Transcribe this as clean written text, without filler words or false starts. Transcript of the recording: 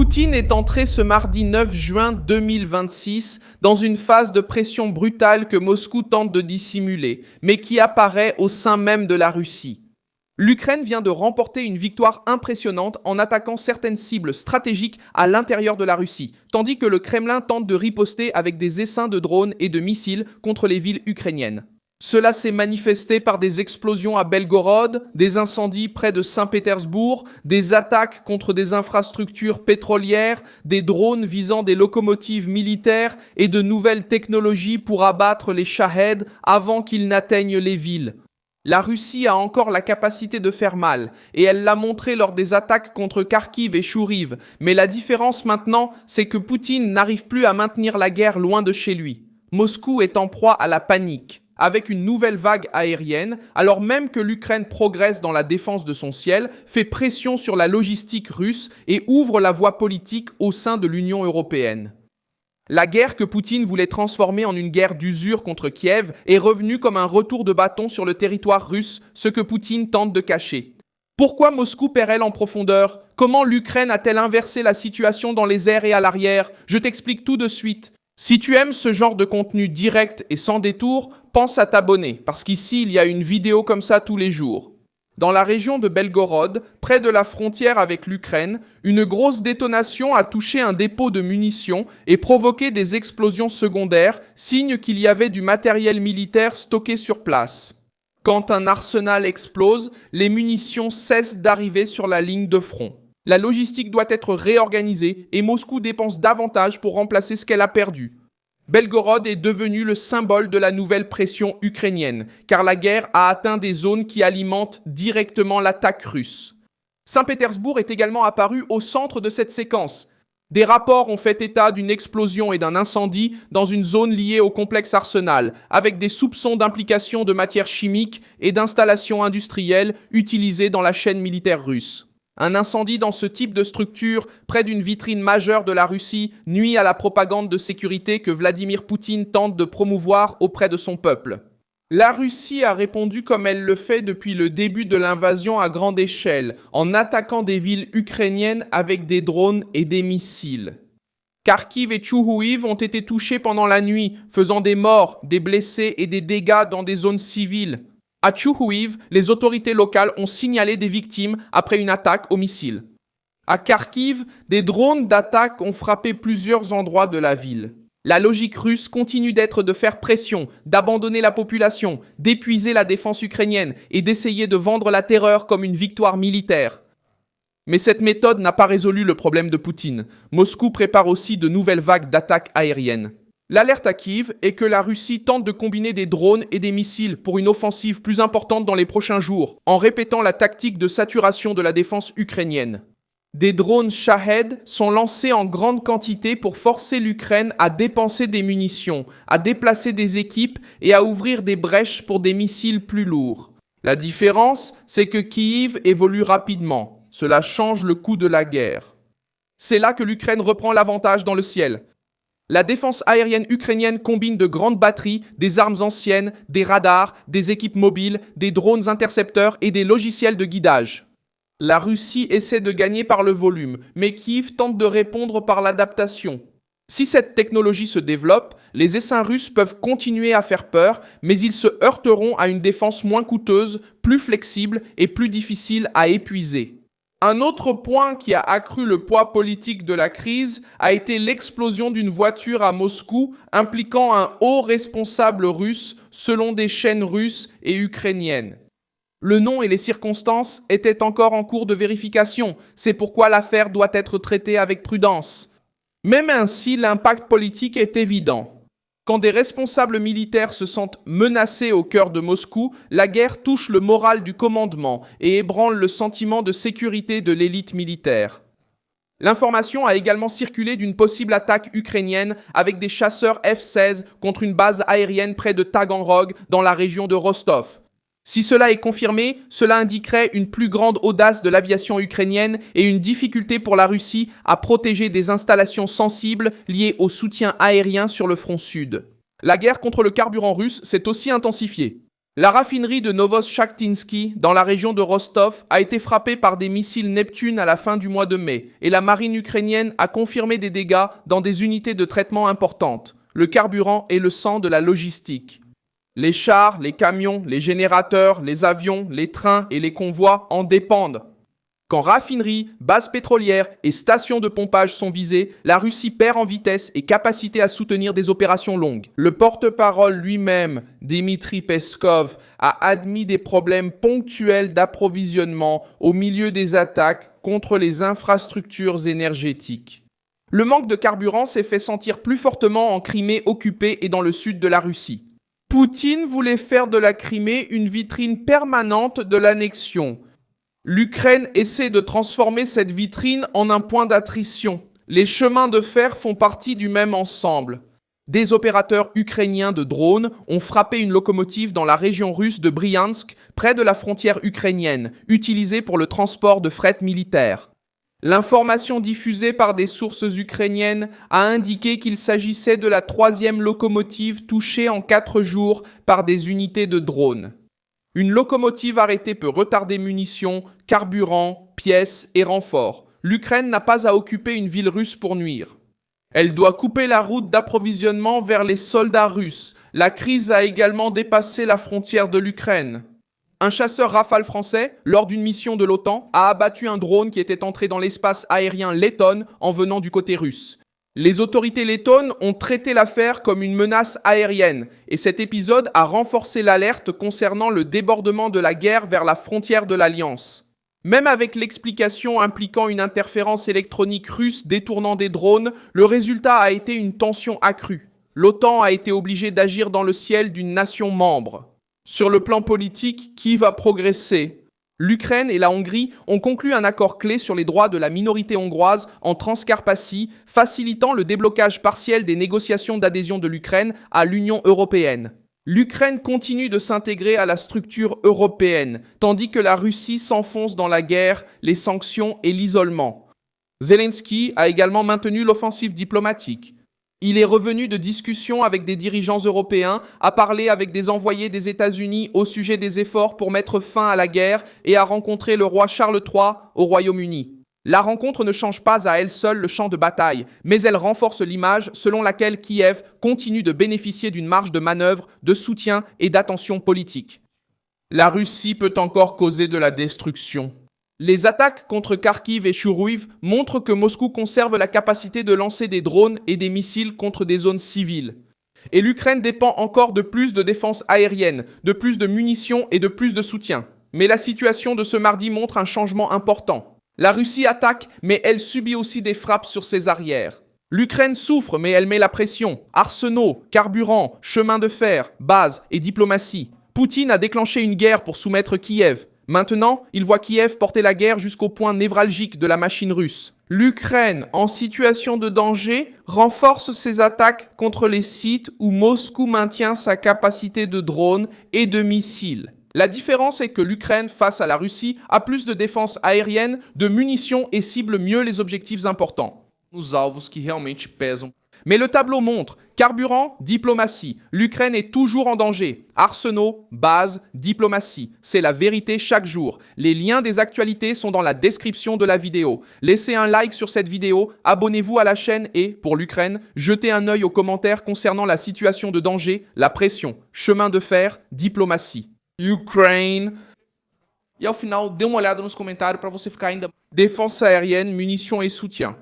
Poutine est entré ce mardi 9 juin 2026 dans une phase de pression brutale que Moscou tente de dissimuler, mais qui apparaît au sein même de la Russie. L'Ukraine vient de remporter une victoire impressionnante en attaquant certaines cibles stratégiques à l'intérieur de la Russie, tandis que le Kremlin tente de riposter avec des essaims de drones et de missiles contre les villes ukrainiennes. Cela s'est manifesté par des explosions à Belgorod, des incendies près de Saint-Pétersbourg, des attaques contre des infrastructures pétrolières, des drones visant des locomotives militaires et de nouvelles technologies pour abattre les Shahed avant qu'ils n'atteignent les villes. La Russie a encore la capacité de faire mal, et elle l'a montré lors des attaques contre Kharkiv et Chouriv, mais la différence maintenant, c'est que Poutine n'arrive plus à maintenir la guerre loin de chez lui. Moscou est en proie à la panique, avec une nouvelle vague aérienne, alors même que l'Ukraine progresse dans la défense de son ciel, fait pression sur la logistique russe et ouvre la voie politique au sein de l'Union européenne. La guerre que Poutine voulait transformer en une guerre d'usure contre Kiev est revenue comme un retour de bâton sur le territoire russe, ce que Poutine tente de cacher. Pourquoi Moscou perd-elle en profondeur? Comment l'Ukraine a-t-elle inversé la situation dans les airs et à l'arrière? Je t'explique tout de suite. Si tu aimes ce genre de contenu direct et sans détour, pense à t'abonner, parce qu'ici, il y a une vidéo comme ça tous les jours. Dans la région de Belgorod, près de la frontière avec l'Ukraine, une grosse détonation a touché un dépôt de munitions et provoqué des explosions secondaires, signe qu'il y avait du matériel militaire stocké sur place. Quand un arsenal explose, les munitions cessent d'arriver sur la ligne de front. La logistique doit être réorganisée et Moscou dépense davantage pour remplacer ce qu'elle a perdu. Belgorod est devenu le symbole de la nouvelle pression ukrainienne, car la guerre a atteint des zones qui alimentent directement l'attaque russe. Saint-Pétersbourg est également apparu au centre de cette séquence. Des rapports ont fait état d'une explosion et d'un incendie dans une zone liée au complexe Arsenal, avec des soupçons d'implication de matières chimiques et d'installations industrielles utilisées dans la chaîne militaire russe. Un incendie dans ce type de structure, près d'une vitrine majeure de la Russie, nuit à la propagande de sécurité que Vladimir Poutine tente de promouvoir auprès de son peuple. La Russie a répondu comme elle le fait depuis le début de l'invasion à grande échelle, en attaquant des villes ukrainiennes avec des drones et des missiles. Kharkiv et Chouriv ont été touchés pendant la nuit, faisant des morts, des blessés et des dégâts dans des zones civiles. À Chouriv, les autorités locales ont signalé des victimes après une attaque au missile. À Kharkiv, des drones d'attaque ont frappé plusieurs endroits de la ville. La logique russe continue d'être de faire pression, d'abandonner la population, d'épuiser la défense ukrainienne et d'essayer de vendre la terreur comme une victoire militaire. Mais cette méthode n'a pas résolu le problème de Poutine. Moscou prépare aussi de nouvelles vagues d'attaques aériennes. L'alerte à Kiev est que la Russie tente de combiner des drones et des missiles pour une offensive plus importante dans les prochains jours, en répétant la tactique de saturation de la défense ukrainienne. Des drones Shahed sont lancés en grande quantité pour forcer l'Ukraine à dépenser des munitions, à déplacer des équipes et à ouvrir des brèches pour des missiles plus lourds. La différence, c'est que Kiev évolue rapidement. Cela change le coût de la guerre. C'est là que l'Ukraine reprend l'avantage dans le ciel. La défense aérienne ukrainienne combine de grandes batteries, des armes anciennes, des radars, des équipes mobiles, des drones intercepteurs et des logiciels de guidage. La Russie essaie de gagner par le volume, mais Kiev tente de répondre par l'adaptation. Si cette technologie se développe, les essaims russes peuvent continuer à faire peur, mais ils se heurteront à une défense moins coûteuse, plus flexible et plus difficile à épuiser. Un autre point qui a accru le poids politique de la crise a été l'explosion d'une voiture à Moscou impliquant un haut responsable russe selon des chaînes russes et ukrainiennes. Le nom et les circonstances étaient encore en cours de vérification, c'est pourquoi l'affaire doit être traitée avec prudence. Même ainsi, l'impact politique est évident. Quand des responsables militaires se sentent menacés au cœur de Moscou, la guerre touche le moral du commandement et ébranle le sentiment de sécurité de l'élite militaire. L'information a également circulé d'une possible attaque ukrainienne avec des chasseurs F-16 contre une base aérienne près de Taganrog dans la région de Rostov. Si cela est confirmé, cela indiquerait une plus grande audace de l'aviation ukrainienne et une difficulté pour la Russie à protéger des installations sensibles liées au soutien aérien sur le front sud. La guerre contre le carburant russe s'est aussi intensifiée. La raffinerie de Novochakhtinsky, dans la région de Rostov, a été frappée par des missiles Neptune à la fin du mois de mai, et la marine ukrainienne a confirmé des dégâts dans des unités de traitement importantes, le carburant et le sang de la logistique. Les chars, les camions, les générateurs, les avions, les trains et les convois en dépendent. Quand raffineries, bases pétrolières et stations de pompage sont visées, la Russie perd en vitesse et capacité à soutenir des opérations longues. Le porte-parole lui-même, Dmitry Peskov, a admis des problèmes ponctuels d'approvisionnement au milieu des attaques contre les infrastructures énergétiques. Le manque de carburant s'est fait sentir plus fortement en Crimée occupée et dans le sud de la Russie. Poutine voulait faire de la Crimée une vitrine permanente de l'annexion. L'Ukraine essaie de transformer cette vitrine en un point d'attrition. Les chemins de fer font partie du même ensemble. Des opérateurs ukrainiens de drones ont frappé une locomotive dans la région russe de Bryansk, près de la frontière ukrainienne, utilisée pour le transport de fret militaire. L'information diffusée par des sources ukrainiennes a indiqué qu'il s'agissait de la 3e locomotive touchée en 4 jours par des unités de drones. Une locomotive arrêtée peut retarder munitions, carburant, pièces et renforts. L'Ukraine n'a pas à occuper une ville russe pour nuire. Elle doit couper la route d'approvisionnement vers les soldats russes. La crise a également dépassé la frontière de l'Ukraine. Un chasseur Rafale français, lors d'une mission de l'OTAN, a abattu un drone qui était entré dans l'espace aérien letton en venant du côté russe. Les autorités lettonnes ont traité l'affaire comme une menace aérienne et cet épisode a renforcé l'alerte concernant le débordement de la guerre vers la frontière de l'Alliance. Même avec l'explication impliquant une interférence électronique russe détournant des drones, le résultat a été une tension accrue. L'OTAN a été obligée d'agir dans le ciel d'une nation membre. Sur le plan politique, qui va progresser ? L'Ukraine et la Hongrie ont conclu un accord clé sur les droits de la minorité hongroise en Transcarpathie, facilitant le déblocage partiel des négociations d'adhésion de l'Ukraine à l'Union européenne. L'Ukraine continue de s'intégrer à la structure européenne, tandis que la Russie s'enfonce dans la guerre, les sanctions et l'isolement. Zelensky a également maintenu l'offensive diplomatique. Il est revenu de discussions avec des dirigeants européens, a parlé avec des envoyés des États-Unis au sujet des efforts pour mettre fin à la guerre et a rencontré le roi Charles III au Royaume-Uni. La rencontre ne change pas à elle seule le champ de bataille, mais elle renforce l'image selon laquelle Kiev continue de bénéficier d'une marge de manœuvre, de soutien et d'attention politique. La Russie peut encore causer de la destruction. Les attaques contre Kharkiv et Chourouiv montrent que Moscou conserve la capacité de lancer des drones et des missiles contre des zones civiles. Et l'Ukraine dépend encore de plus de défense aérienne, de plus de munitions et de plus de soutien. Mais la situation de ce mardi montre un changement important. La Russie attaque, mais elle subit aussi des frappes sur ses arrières. L'Ukraine souffre, mais elle met la pression. Arsenaux, carburant, chemin de fer, base et diplomatie. Poutine a déclenché une guerre pour soumettre Kiev. Maintenant, il voit Kiev porter la guerre jusqu'au point névralgique de la machine russe. L'Ukraine, en situation de danger, renforce ses attaques contre les sites où Moscou maintient sa capacité de drones et de missiles. La différence est que l'Ukraine, face à la Russie, a plus de défense aérienne, de munitions et cible mieux les objectifs importants. Nos alvos qui realmente pesam. Mais le tableau montre carburant, diplomatie. L'Ukraine est toujours en danger. Arsenaux, base, diplomatie. C'est la vérité chaque jour. Les liens des actualités sont dans la description de la vidéo. Laissez un like sur cette vidéo, abonnez-vous à la chaîne et, pour l'Ukraine, jetez un œil aux commentaires concernant la situation de danger, la pression, chemin de fer, diplomatie. Ukraine. E ao final, dê uma olhada nos comentários para você ficar ainda... Défense aérienne, munitions et soutien.